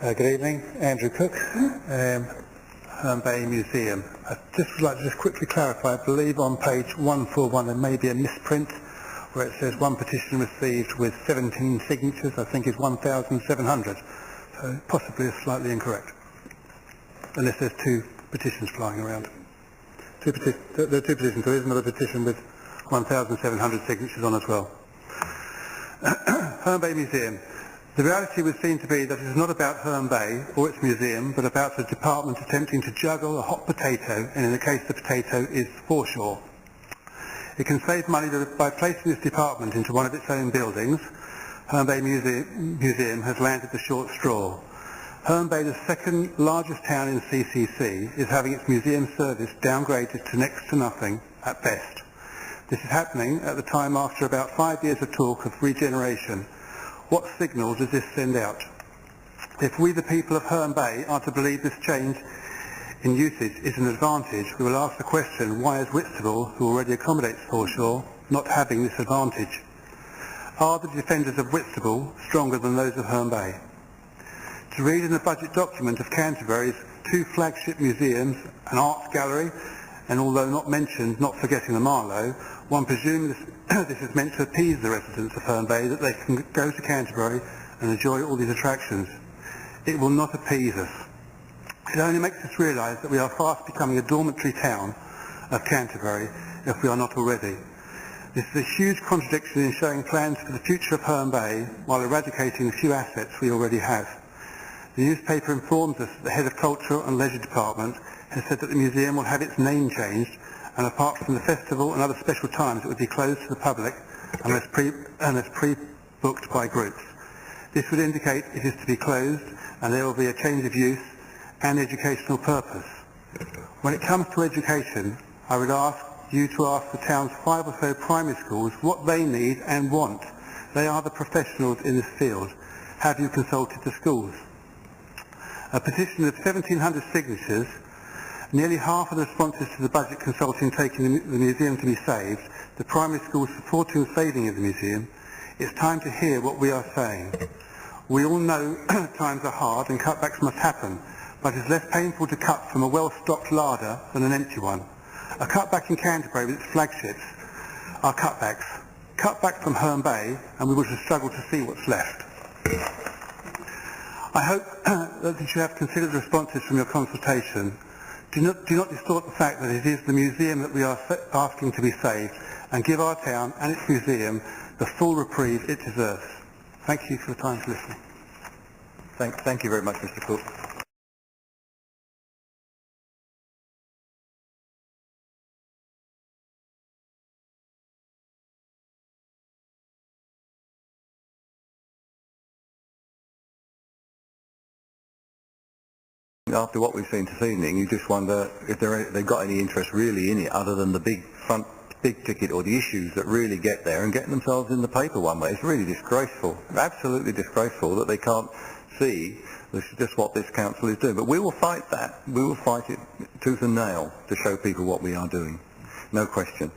Good evening, Andrew Cook, Herne Bay Museum. I'd just like to quickly clarify, I believe on page 141 there may be a misprint where it says one petition received with 17 signatures, I think is 1,700, so possibly slightly incorrect, unless there's two petitions flying around. There are two petitions, there is another petition with 1,700 signatures on as well. Herne Bay Museum. The reality would seem to be that it is not about Herne Bay or its museum, but about the department attempting to juggle a hot potato, and in the case the potato is foreshore. It can save money by placing this department into one of its own buildings. Herne Bay Museum has landed the short straw. Herne Bay, the second largest town in CCC, is having its museum service downgraded to next to nothing at best. This is happening at the time after about 5 years of talk of regeneration. What signal does this send out? If we, the people of Herne Bay, are to believe this change in usage is an advantage, we will ask the question, why is Whitstable, who already accommodates foreshore, not having this advantage? Are the defenders of Whitstable stronger than those of Herne Bay? To read in the budget document of Canterbury's two flagship museums, an arts gallery, and although not mentioned, not forgetting the Marlow, one presumes this is meant to appease the residents of Herne Bay that they can go to Canterbury and enjoy all these attractions. It will not appease us. It only makes us realise that we are fast becoming a dormitory town of Canterbury, if we are not already. This is a huge contradiction in showing plans for the future of Herne Bay while eradicating the few assets we already have. The newspaper informs us that the head of Culture and Leisure Department has said that the museum will have its name changed, and apart from the festival and other special times it would be closed to the public unless pre-booked by groups. This would indicate it is to be closed and there will be a change of use and educational purpose. When it comes to education, I would ask you to ask the town's 5 or so primary schools what they need and want. They are the professionals in this field. Have you consulted the schools? A petition of 1,700 signatures, nearly half of the responses to the budget consulting taking the museum to be saved, the primary schools supporting the saving of the museum. It's time to hear what we are saying. We all know times are hard and cutbacks must happen, but it's less painful to cut from a well-stocked larder than an empty one. A cutback in Canterbury with its flagships are cutbacks. Cut back from Herne Bay and we will struggle to see what's left. I hope that you have considered the responses from your consultation. Do not distort the fact that it is the museum that we are asking to be saved, and give our town and its museum the full reprieve it deserves. Thank you for the time for listening. Thank you very much, Mr. Cook. After what we've seen this evening, you just wonder if they've got any interest really in it other than the big ticket or the issues that really get there and getting themselves in the paper one way. It's really disgraceful, absolutely disgraceful that they can't see just what this council is doing. But we will fight that. We will fight it tooth and nail to show people what we are doing. No question.